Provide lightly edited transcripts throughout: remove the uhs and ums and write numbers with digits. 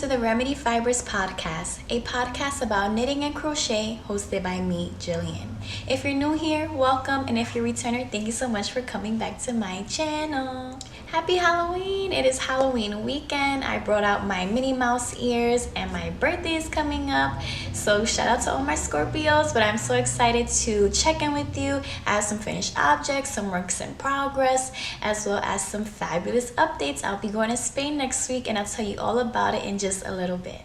to the Remedy Fibers podcast, a podcast about knitting and crochet hosted by me, Jillian. If you're new here, welcome, and if you're a returner, thank you so much for coming back to my channel. Happy Halloween! It is Halloween weekend. I brought out my Minnie Mouse ears and my birthday is coming up. So shout out to all my Scorpios, but I'm so excited to check in with you. I have some finished objects, some works in progress, as well as some fabulous updates. I'll be going to Spain next week and I'll tell you all about it in just a little bit.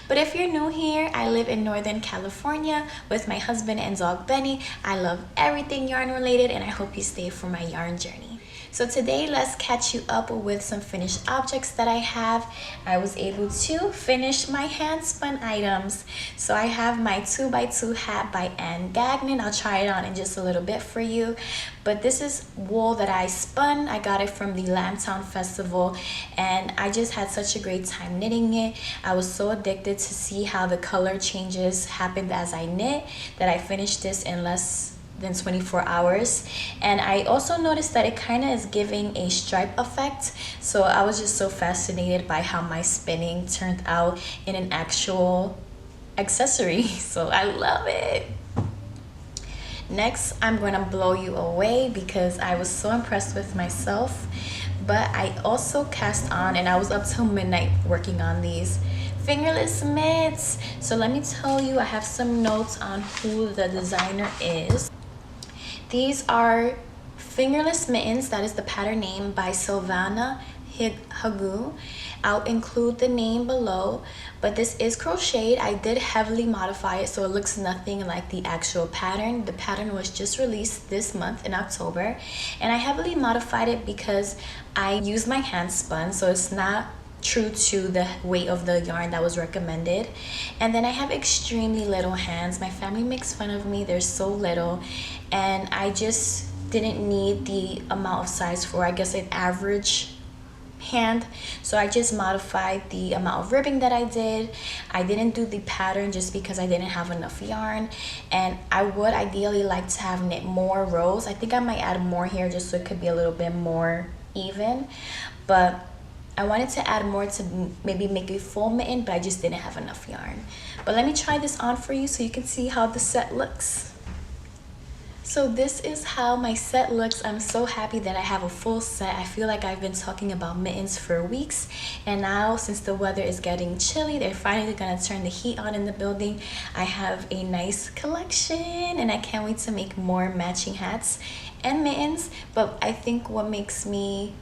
But if you're new here, I live in Northern California with my husband and dog Benny. I love everything yarn related and I hope you stay for my yarn journey. So today, let's catch you up with some finished objects that I have. I was able to finish my hand spun items. So I have my 2x2 hat by Anne Gagnon. I'll try it on in just a little bit for you. But this is wool that I spun. I got it from the Lambtown Festival and I just had such a great time knitting it. I was so addicted to see how the color changes happened as I knit that I finished this in less than 24 hours. And I also noticed that it kind of is giving a stripe effect. So I was just so fascinated by how my spinning turned out in an actual accessory. So I love it. Next, I'm going to blow you away because I was so impressed with myself. But I also cast on, and I was up till midnight working on these fingerless mitts. So let me tell you, I have some notes on who the designer is. These are fingerless mittens, that is the pattern name, by Silvana Hagu. I'll include the name below, but this is crocheted. I did heavily modify it so it looks nothing like the actual pattern. The pattern was just released this month in October, and I heavily modified it because I use my hand spun, so it's not true to the weight of the yarn that was recommended. And then I have extremely little hands. My family makes fun of me, they're so little, and I just didn't need the amount of size for, I guess, an average hand. So I just modified the amount of ribbing that I did. I didn't do the pattern just because I didn't have enough yarn, and I would ideally like to have knit more rows. I think I might add more here just so it could be a little bit more even, but I wanted to add more to maybe make a full mitten, but I just didn't have enough yarn. But let me try this on for you so you can see how the set looks. So this is how my set looks. I'm so happy that I have a full set. I feel like I've been talking about mittens for weeks, and now since the weather is getting chilly, they're finally gonna turn the heat on in the building. I have a nice collection and I can't wait to make more matching hats and mittens. But I think what makes me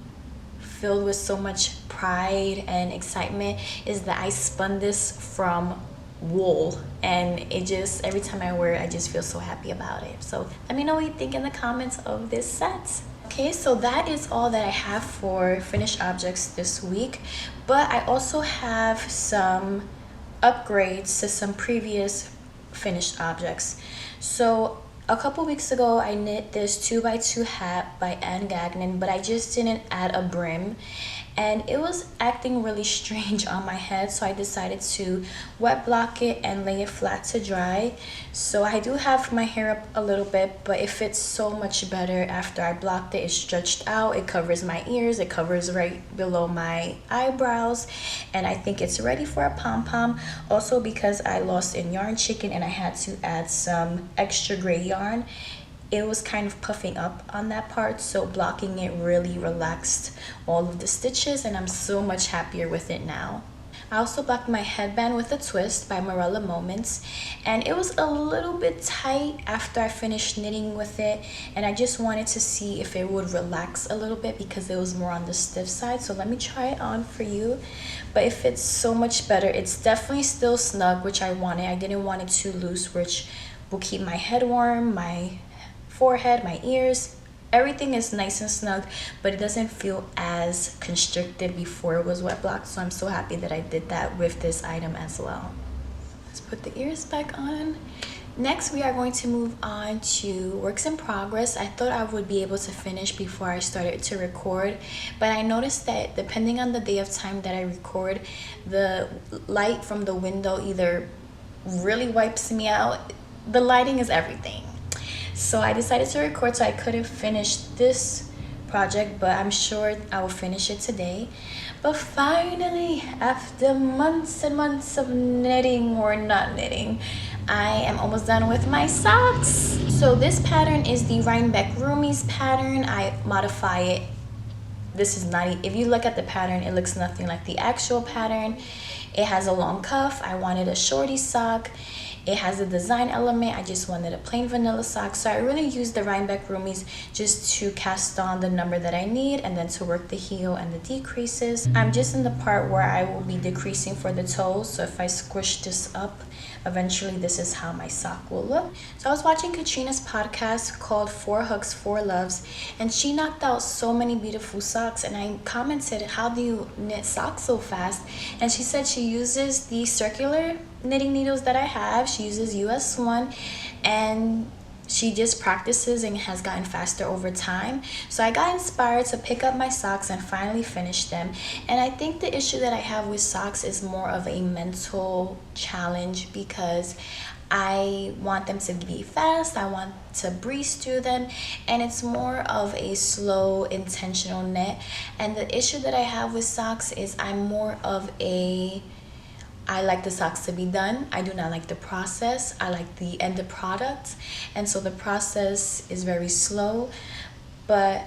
filled with so much pride and excitement is that I spun this from wool, and it just, every time I wear it, I just feel so happy about it. So let me know what you think in the comments of this set. Okay, so that is all that I have for finished objects this week, but I also have some upgrades to some previous finished objects. So a couple weeks ago, I knit this 2x2 hat by Anne Gagnon, but I just didn't add a brim. And it was acting really strange on my head, so I decided to wet block it and lay it flat to dry. So I do have my hair up a little bit, but it fits so much better after I blocked it. It's stretched out, it covers my ears, it covers right below my eyebrows, and I think it's ready for a pom-pom. Also because I lost in yarn chicken and I had to add some extra gray yarn, it was kind of puffing up on that part, so blocking it really relaxed all of the stitches, and I'm so much happier with it now. I also blocked my headband with a twist by Morella Moments, and it was a little bit tight after I finished knitting with it, and I just wanted to see if it would relax a little bit because it was more on the stiff side. So let me try it on for you, but it fits so much better. It's definitely still snug, which I wanted. I didn't want it too loose, which will keep my head warm, my forehead, my ears, everything is nice and snug, but it doesn't feel as constricted before it was wet blocked. So I'm so happy that I did that with this item as well. Let's put the ears back on. Next, we are going to move on to works in progress. I thought I would be able to finish before I started to record, but I noticed that depending on the day of time that I record, the light from the window either really wipes me out. The lighting is everything. So I decided to record, so I couldn't finish this project, but I'm sure I will finish it today. But finally, after months and months of knitting or not knitting, I am almost done with my socks. So this pattern is the Rhinebeck Roomies pattern. I modify it. This is not, if you look at the pattern, it looks nothing like the actual pattern. It has a long cuff. I wanted a shorty sock. It has a design element. I just wanted a plain vanilla sock. So I really used the Rhinebeck Roomies just to cast on the number that I need and then to work the heel and the decreases. I'm just in the part where I will be decreasing for the toes. So if I squish this up, eventually this is how my sock will look. So I was watching Katrina's podcast called 4 Hugs, 4 Loves, and she knocked out so many beautiful socks, and I commented, how do you knit socks so fast? And she said she uses the circular knitting needles that I have. She uses US1, and she just practices and has gotten faster over time. So I got inspired to pick up my socks and finally finish them. And I think the issue that I have with socks is more of a mental challenge, because I want them to be fast, I want to breeze through them, and it's more of a slow, intentional knit. And the issue that I have with socks is I'm more of a, I like the socks to be done. I do not like the process. I like the end product. And so the process is very slow. But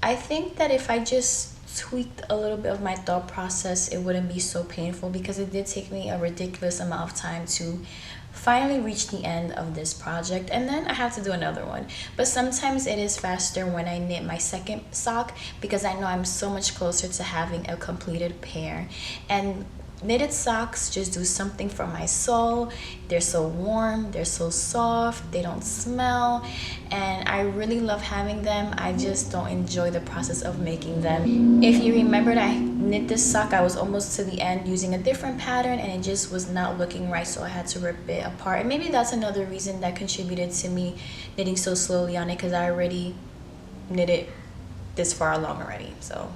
I think that if I just tweaked a little bit of my thought process, it wouldn't be so painful, because it did take me a ridiculous amount of time to finally reach the end of this project, and then I have to do another one. But sometimes it is faster when I knit my second sock, because I know I'm so much closer to having a completed pair. And knitted socks just do something for my soul. They're so warm, they're so soft, they don't smell, and I really love having them. I just don't enjoy the process of making them. If you remembered, I knit this sock, I was almost to the end using a different pattern, and it just was not looking right, so I had to rip it apart. And maybe that's another reason that contributed to me knitting so slowly on it, because I already knitted this far along already. So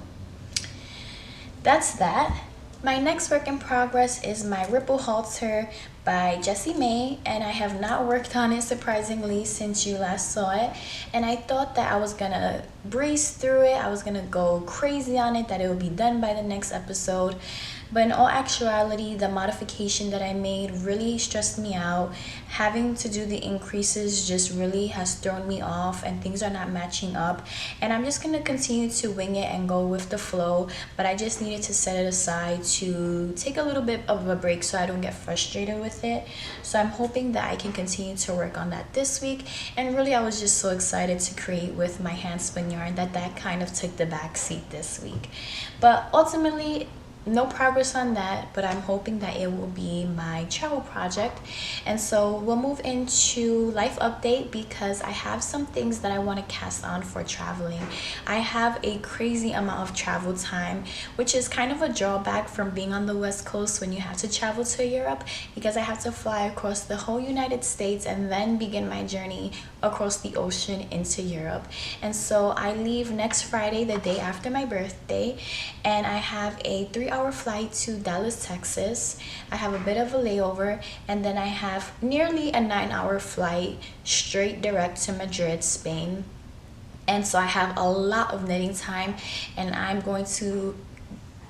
that's that. My next work in progress is my Ripple Halter by Jessie May, and I have not worked on it, surprisingly, since you last saw it. And I thought that I was gonna breeze through it, I was gonna go crazy on it, that it would be done by the next episode. But in all actuality, the modification that I made really stressed me out. Having to do the increases just really has thrown me off, and things are not matching up. And I'm just gonna continue to wing it and go with the flow, but I just needed to set it aside to take a little bit of a break so I don't get frustrated with it. So I'm hoping that I can continue to work on that this week. And really, I was just so excited to create with my handspun yarn that kind of took the back seat this week. But ultimately, no progress on that, but I'm hoping that it will be my travel project. And so we'll move into life update, because I have some things that I want to cast on for traveling. I have a crazy amount of travel time, which is kind of a drawback from being on the West Coast when you have to travel to Europe, because I have to fly across the whole United States and then begin my journey across the ocean into Europe. And so I leave next Friday, the day after my birthday, and I have a 3-hour flight to Dallas, Texas. I have a bit of a layover, and then I have nearly a 9-hour flight straight direct to Madrid, Spain. And so I have a lot of knitting time, and I'm going to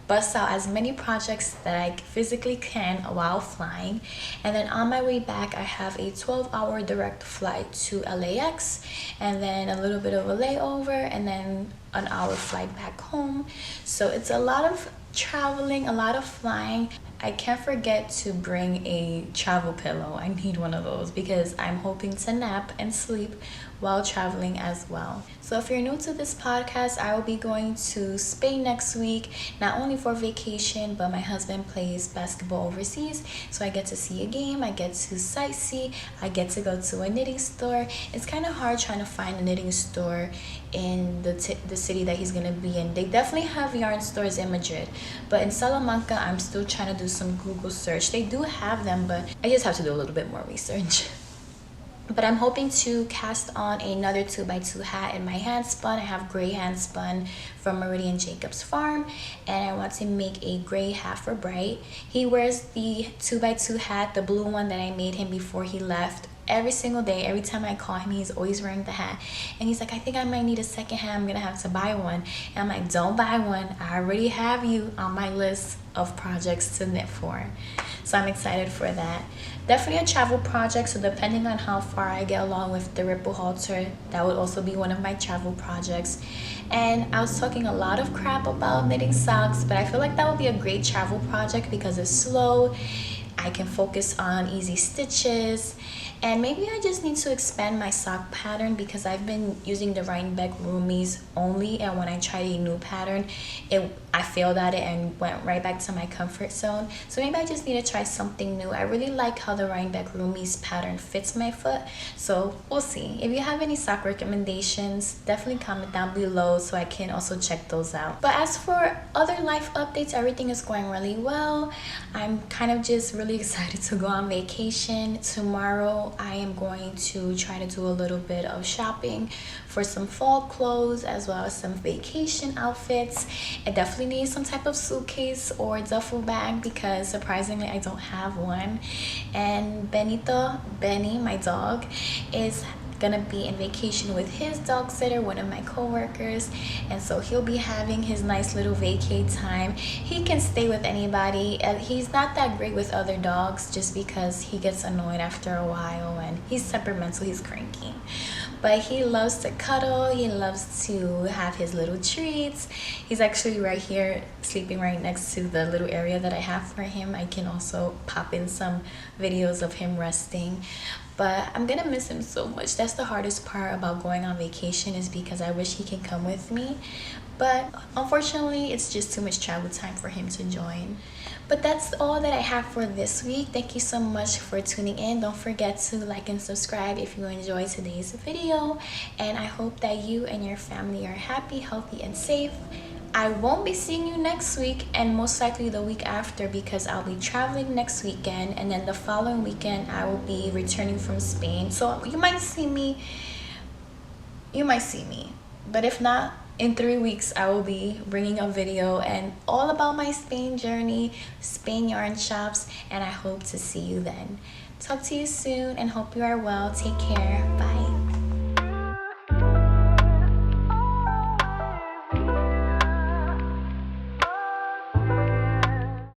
bust out as many projects that I physically can while flying. And then on my way back, I have a 12-hour direct flight to LAX, and then a little bit of a layover, and then an hour flight back home. So it's a lot of traveling, a lot of flying. I can't forget to bring a travel pillow. I need one of those, because I'm hoping to nap and sleep while traveling as well. So if you're new to this podcast, I will be going to Spain next week, not only for vacation, but my husband plays basketball overseas, so I get to see a game, I get to sightsee, I get to go to a knitting store. It's kind of hard trying to find a knitting store in the city that he's gonna be in. They definitely have yarn stores in Madrid, but in Salamanca, I'm still trying to do some Google search. They do have them, but I just have to do a little bit more research. But I'm hoping to cast on another 2x2 hat in my handspun. I have gray handspun from Meridian Jacobs Farm, and I want to make a gray hat for Bright. He wears the 2x2 hat, the blue one that I made him before he left, every single day. Every time I call him, he's always wearing the hat. And he's like, I think I might need a second hat. I'm gonna have to buy one. And I'm like, don't buy one. I already have you on my list of projects to knit for. So I'm excited for that. Definitely a travel project, so depending on how far I get along with the ripple halter, that would also be one of my travel projects. And I was talking a lot of crap about knitting socks, but I feel like that would be a great travel project because it's slow. I can focus on easy stitches, and maybe I just need to expand my sock pattern because I've been using the Rhinebeck Roomies only, and when I tried a new pattern, I failed at it and went right back to my comfort zone. So maybe I just need to try something new. I really like how the Rhinebeck Roomies pattern fits my foot, so we'll see. If you have any sock recommendations, definitely comment down below so I can also check those out. But as for other life updates, everything is going really well. I'm kind of just really excited to go on vacation. Tomorrow I am going to try to do a little bit of shopping for some fall clothes as well as some vacation outfits. I definitely need some type of suitcase or duffel bag because surprisingly I don't have one. And Benny, my dog, is gonna be in vacation with his dog sitter, one of my co-workers, and so he'll be having his nice little vacay time. He can stay with anybody. He's not that great with other dogs just because he gets annoyed after a while and he's temperamental, he's cranky. But he loves to cuddle, he loves to have his little treats. He's actually right here sleeping right next to the little area that I have for him. I can also pop in some videos of him resting. But I'm gonna miss him so much. That's the hardest part about going on vacation, is because I wish he can come with me. But unfortunately, it's just too much travel time for him to join. But that's all that I have for this week. Thank you so much for tuning in. Don't forget to like and subscribe if you enjoyed today's video. And I hope that you and your family are happy, healthy, and safe. I won't be seeing you next week, and most likely the week after, because I'll be traveling next weekend, and then the following weekend I will be returning from Spain. So you might see me, but if not, in 3 weeks I will be bringing a video and all about my Spain journey, Spain yarn shops, and I hope to see you then. Talk to you soon and hope you are well. Take care. Bye.